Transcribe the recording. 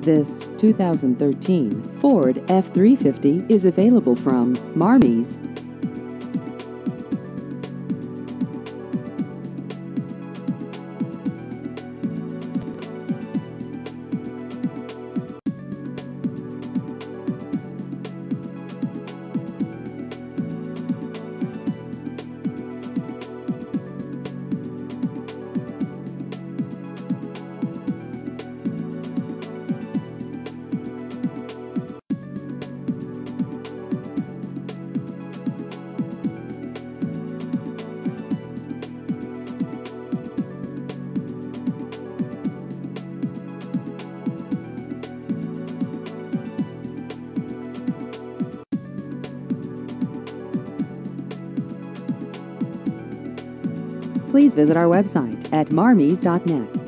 This 2013 Ford F-350 is available from Marmies. Please visit our website at marmies.net.